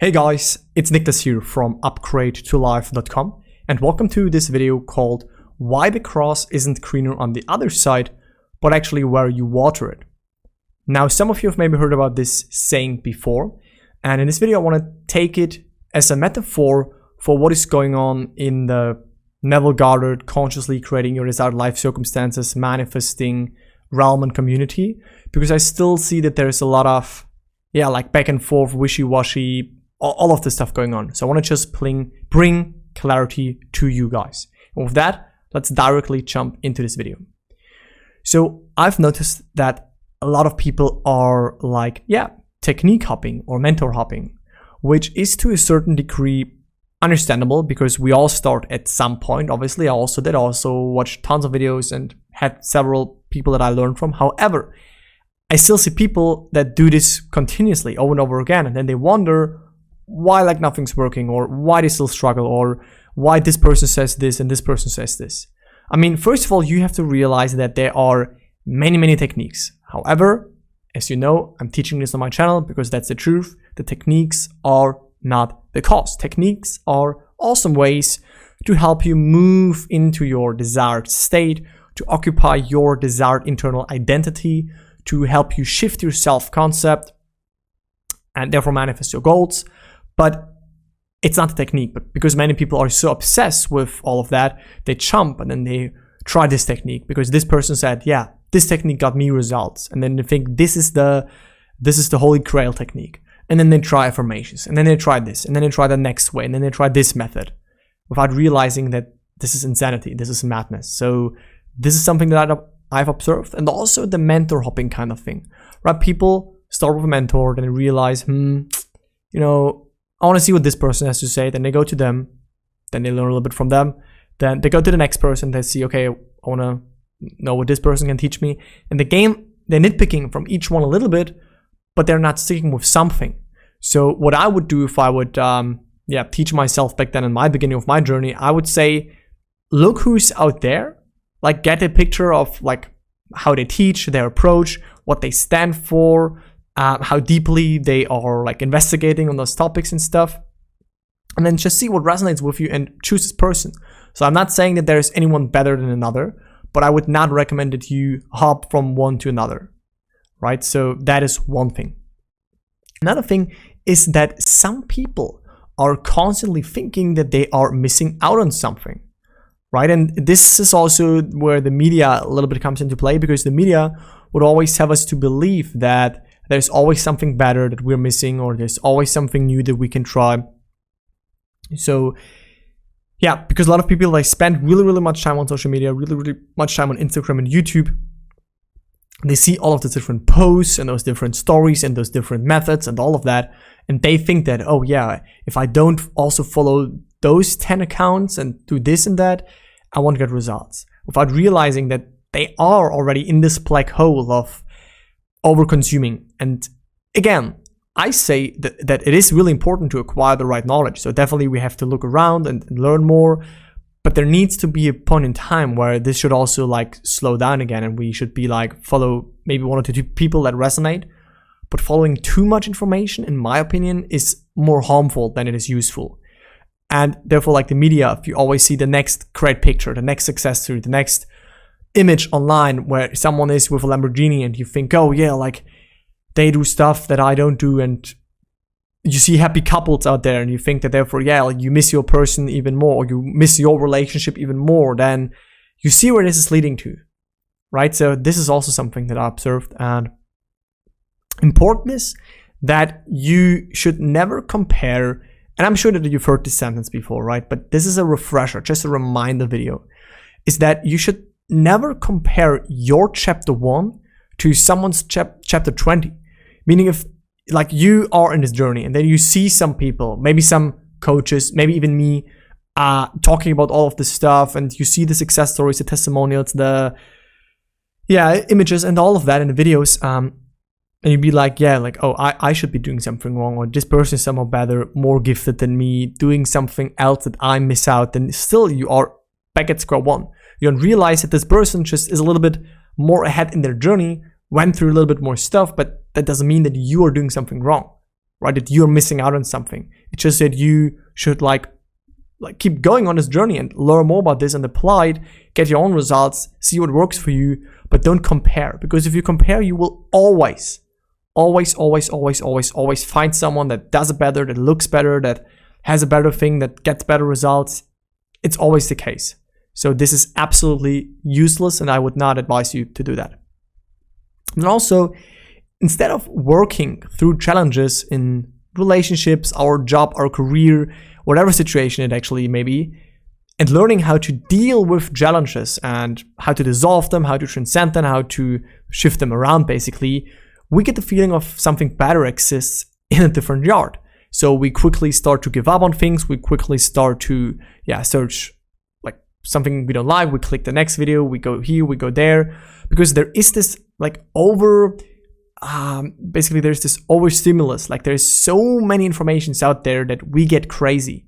Hey guys, it's Nicholas here from upgradeToLife.com and welcome to this video called Why the Grass Isn't Greener on the Other Side, but actually where you water it. Now, some of you have maybe heard about this saying before, and in this video I want to take it as a metaphor for what is going on in the Neville Goddard consciously creating your desired life circumstances, manifesting realm and community, because I still see that there's a lot of like back and forth, wishy-washy, all of this stuff going on. So I want to just bring clarity to you guys. And with that, let's directly jump into this video. So I've noticed that a lot of people are like, technique hopping or mentor hopping, which is to a certain degree understandable because we all start at some point. Obviously, I also watched tons of videos and had several people that I learned from. However, I still see people that do this continuously over and over again, and then they wonder why like nothing's working, or why they still struggle, or why this person says this and this person says this. I mean, first of all, you have to realize that there are many techniques. However, as you know, I'm teaching this on my channel because that's the truth. The techniques are not the cause. Techniques are awesome ways to help you move into your desired state, to occupy your desired internal identity, to help you shift your self-concept and therefore manifest your goals. But it's not the technique, but because many people are so obsessed with all of that, they jump and then they try this technique because this person said, yeah, this technique got me results. And then they think this is the holy grail technique. And then they try affirmations, and then they try this, and then they try the next way, and then they try this method without realizing that this is insanity, this is madness. So this is something that I've observed, and also the mentor hopping kind of thing, right? People start with a mentor, then they realize, I want to see what this person has to say. Then they go to them, then they learn a little bit from them. Then they go to the next person, they see, okay, I want to know what this person can teach me. And they're nitpicking from each one a little bit, but they're not sticking with something. So what I would do if I would teach myself back then in my beginning of my journey, I would say, look who's out there, like get a picture of like how they teach, their approach, what they stand for, how deeply they are like investigating on those topics and stuff, and then just see what resonates with you and choose this person. So I'm not saying that there's anyone better than another, but I would not recommend that you hop from one to another, right? So that is one thing. Another thing is that some people are constantly thinking that they are missing out on something, right? And this is also where the media a little bit comes into play, because the media would always have us to believe that there's always something better that we're missing, or there's always something new that we can try. So because a lot of people, they spend really much time on social media, really much time on Instagram and YouTube. They see all of the different posts and those different stories and those different methods and all of that, and they think that, oh yeah, if I don't also follow those 10 accounts and do this and that, I won't get results, without realizing that they are already in this black hole of over-consuming. And again, I say that it is really important to acquire the right knowledge. So definitely we have to look around and learn more, but there needs to be a point in time where this should also like slow down again, and we should be like follow maybe one or two people that resonate. But following too much information, in my opinion, is more harmful than it is useful. And therefore, like the media, if you always see the next great picture, the next success story, the next image online where someone is with a Lamborghini, and you think, oh yeah, like they do stuff that I don't do, and you see happy couples out there, and you think that therefore, like you miss your person even more, or you miss your relationship even more, then you see where this is leading to, right? So this is also something that I observed. And important is that you should never compare, and I'm sure that you've heard this sentence before, right? But this is a refresher, just a reminder video, is that you should never compare your chapter 1 to someone's chapter 20. Meaning, if like you are in this journey and then you see some people, maybe some coaches, maybe even me, talking about all of this stuff, and you see the success stories, the testimonials, the images and all of that in the videos, and you'd be like, I should be doing something wrong, or this person is somehow better, more gifted than me, doing something else that I miss out. Then still you are back at square one. You don't realize that this person just is a little bit more ahead in their journey, went through a little bit more stuff, but that doesn't mean that you are doing something wrong. right? That you're missing out on something. It's just that you should like keep going on this journey and learn more about this and apply it, get your own results, see what works for you, but don't compare. Because if you compare, you will always find someone that does it better, that looks better, that has a better thing, that gets better results. It's always the case. So this is absolutely useless, and I would not advise you to do that. And also, instead of working through challenges in relationships, our job, our career, whatever situation it actually may be, and learning how to deal with challenges and how to dissolve them, how to transcend them, how to shift them around, basically, we get the feeling of something better exists in a different yard. So we quickly start to give up on things. We quickly start to, search like something we don't like. We click the next video. We go here, we go there, because there is this like there's this overstimulus. Like there's so many informations out there that we get crazy,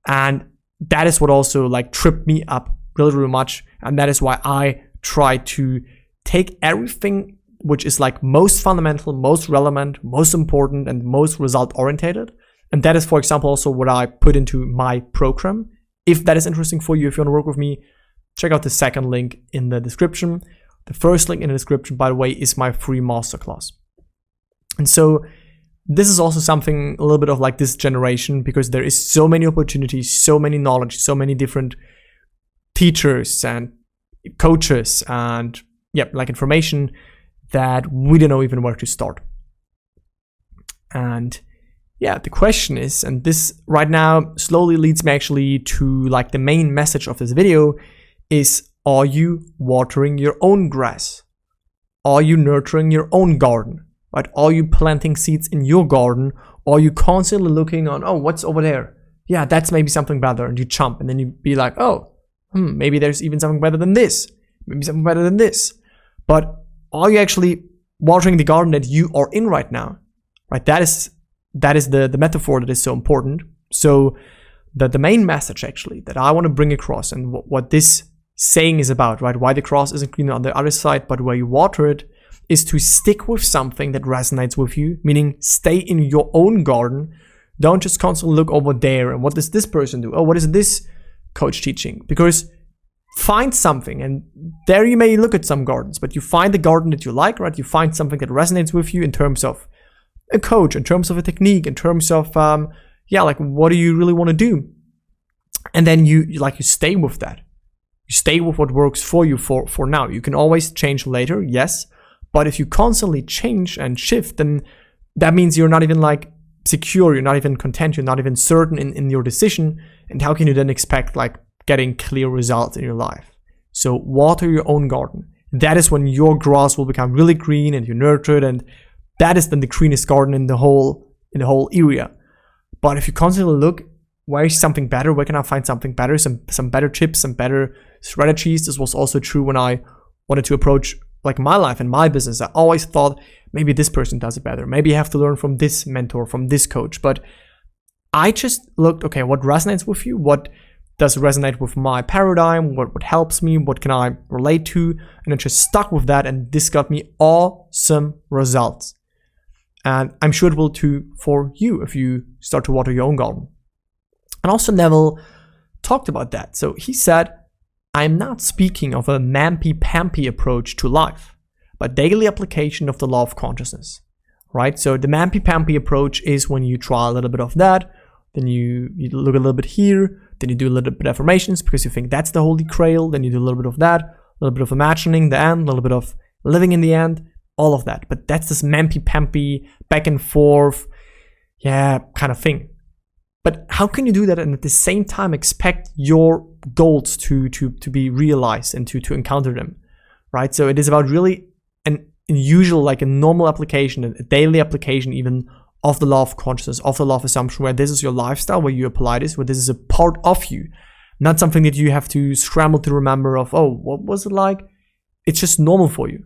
and that is what also like tripped me up really, really much. And that is why I try to take everything which is like most fundamental, most relevant, most important, and most result-orientated. And that is, for example, also what I put into my program. If that is interesting for you, if you want to work with me, check out the second link in the description. The first link in the description, by the way, is my free masterclass. And so this is also something a little bit of like this generation, because there is so many opportunities, so many knowledge, so many different teachers and coaches and like information, that we don't know even where to start. And the question is, and this right now slowly leads me actually to like the main message of this video, is, are you watering your own grass? Are you nurturing your own garden? Right? Are you planting seeds in your garden? Or are you constantly looking on, oh, what's over there? Yeah, that's maybe something better. And you jump, and then you be like, oh, maybe there's even something better than this. Maybe something better than this. But are you actually watering the garden that you are in right now? Right? That is the metaphor that is so important. So the main message actually that I want to bring across, and what this saying is about, right? Why the grass isn't greener on the other side, but where you water it, is to stick with something that resonates with you, meaning stay in your own garden. Don't just constantly look over there and what does this person do? Oh, what is this coach teaching? Because find something, and there you may look at some gardens, but you find the garden that you like, right? You find something that resonates with you in terms of a coach, in terms of a technique, in terms of, like what do you really want to do? And then you stay with that. You stay with what works for you for now. You can always change later, yes. But if you constantly change and shift, then that means you're not even like secure, you're not even content, you're not even certain in your decision. And how can you then expect like getting clear results in your life? So water your own garden. That is when your grass will become really green and you nurture it, and that is then the greenest garden in the whole area. But if you constantly look, where is something better? Where can I find something better? Some better tips, some better strategies. This was also true when I wanted to approach like my life and my business. I always thought maybe this person does it better. Maybe I have to learn from this mentor, from this coach. But I just looked, okay, what resonates with you? What does resonate with my paradigm? What helps me? What can I relate to? And I just stuck with that, and this got me awesome results. And I'm sure it will too for you if you start to water your own garden. And also Neville talked about that. So he said, I'm not speaking of a mamby-pamby approach to life, but daily application of the law of consciousness, right? So the mamby-pamby approach is when you try a little bit of that, then you look a little bit here, then you do a little bit of affirmations because you think that's the holy grail, then you do a little bit of that, a little bit of imagining the end, a little bit of living in the end, all of that. But that's this mamby-pamby, back and forth, kind of thing. But how can you do that and at the same time expect your goals to be realized and to encounter them, right? So it is about really an unusual, like a normal application, a daily application even of the law of consciousness, of the law of assumption, where this is your lifestyle, where you apply this, where this is a part of you, not something that you have to scramble to remember of, oh, what was it like? It's just normal for you,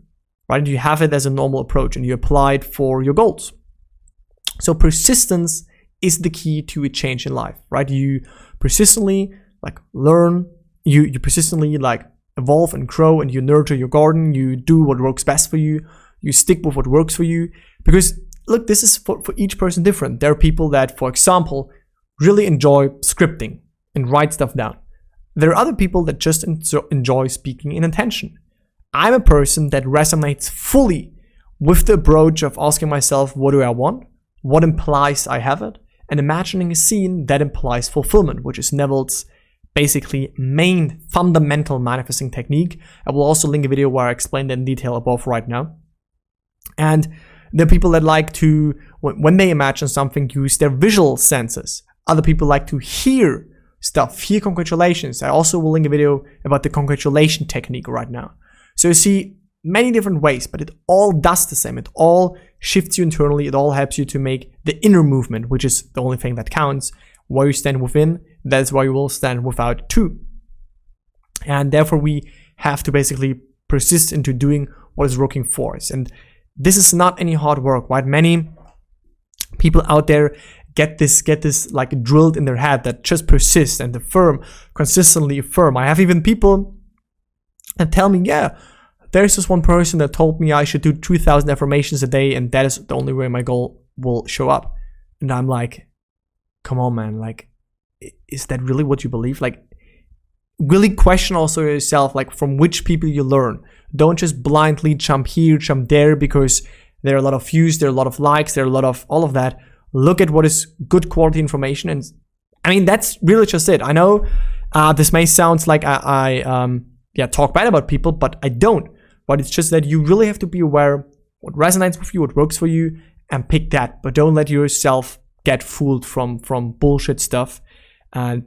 right? And you have it as a normal approach and you apply it for your goals. So persistence is the key to a change in life, right? You persistently like learn, you persistently like evolve and grow, and you nurture your garden, you do what works best for you, you stick with what works for you, because look, this is for each person different. There are people that, for example, really enjoy scripting and write stuff down. There are other people that just enjoy speaking in intention. I'm a person that resonates fully with the approach of asking myself, what do I want? What implies I have it? And imagining a scene that implies fulfillment, which is Neville's basically main fundamental manifesting technique. I will also link a video where I explain that in detail above right now. And there are people that like to, when they imagine something, use their visual senses. Other people like to hear stuff, hear congratulations. I also will link a video about the congratulation technique right now. So you see many different ways, but it all does the same. It all shifts you internally. It all helps you to make the inner movement, which is the only thing that counts. Where you stand within, that's where you will stand without too. And therefore we have to basically persist into doing what is working for us. And this is not any hard work, right? Many people out there get this like drilled in their head that just persist and affirm, consistently affirm. I have even people that tell me, yeah, there's this one person that told me I should do 2,000 affirmations a day and that is the only way my goal will show up. And I'm like, come on, man, like, is that really what you believe? Like, really question also yourself, like, from which people you learn. Don't just blindly jump here, jump there, because there are a lot of views, there are a lot of likes, there are a lot of all of that. Look at what is good quality information. And I mean, that's really just it. I know this may sound like I talk bad about people, but I don't. But it's just that you really have to be aware what resonates with you, what works for you, and pick that. But don't let yourself get fooled from bullshit stuff. And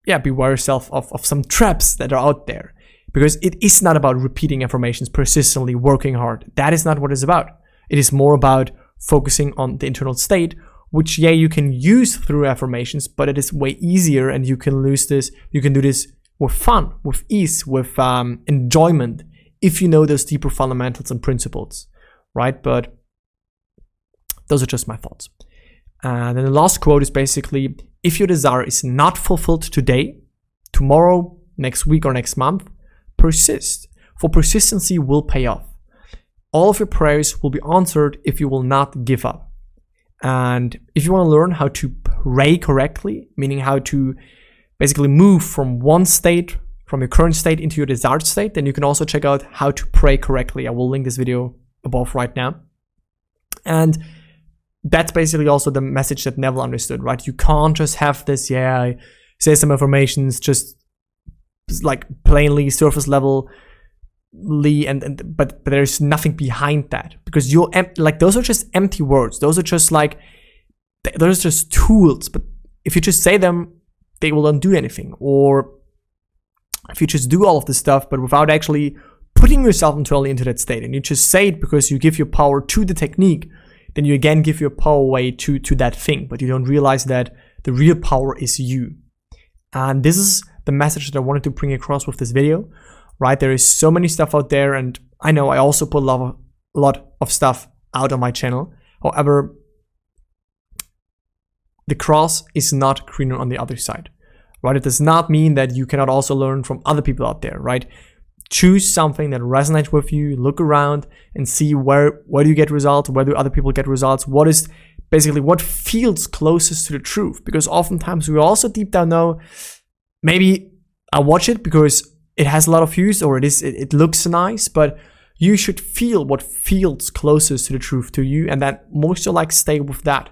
yeah, beware yourself of some traps that are out there. Because it is not about repeating affirmations persistently, working hard. That is not what it's about. It is more about focusing on the internal state, which, yeah, you can use through affirmations, but it is way easier and you can do this with fun, with ease, with enjoyment, if you know those deeper fundamentals and principles, right? But those are just my thoughts. And then the last quote is basically, if your desire is not fulfilled today, tomorrow, next week, or next month, persist, for persistency will pay off. All of your prayers will be answered if you will not give up. And if you want to learn how to pray correctly, meaning how to basically move from one state, from your current state into your desired state, then you can also check out how to pray correctly. I will link this video above right now. And that's basically also the message that Neville understood, right? You can't just have this, I say some affirmations just like plainly surface level, but there's nothing behind that, because you're like, those are just empty words. Those are just like, those are just tools. But if you just say them, they will not do anything. Or if you just do all of this stuff, but without actually putting yourself internally into that state, and you just say it because you give your power to the technique, then you again give your power away to that thing, but you don't realize that the real power is you. And this is the message that I wanted to bring across with this video, right? There is so many stuff out there, and I know I also put a lot of stuff out on my channel. However, the cross is not greener on the other side, right? It does not mean that you cannot also learn from other people out there, right? Choose something that resonates with you, look around and see where do you get results, where do other people get results, what is basically what feels closest to the truth. Because oftentimes we also deep down know, maybe I watch it because it has a lot of views or it looks nice, but you should feel what feels closest to the truth to you, and then most of like stay with that.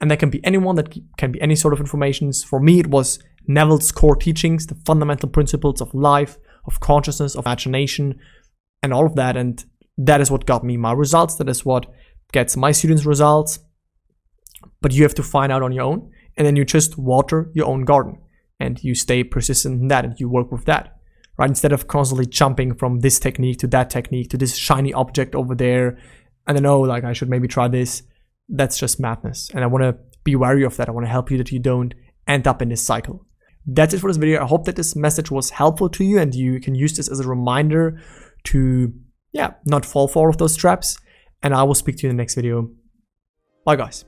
And that can be anyone, that can be any sort of information. For me, it was Neville's core teachings, the fundamental principles of life, of consciousness, of imagination, and all of that. And that is what got me my results. That is what gets my students results. But you have to find out on your own, and then you just water your own garden and you stay persistent in that and you work with that, right? Instead of constantly jumping from this technique to that technique to this shiny object over there. And then, oh, like I should maybe try this. That's just madness. And I want to be wary of that. I want to help you that you don't end up in this cycle. That's it for this video. I hope that this message was helpful to you and you can use this as a reminder to, not fall for all of those traps. And I will speak to you in the next video. Bye, guys.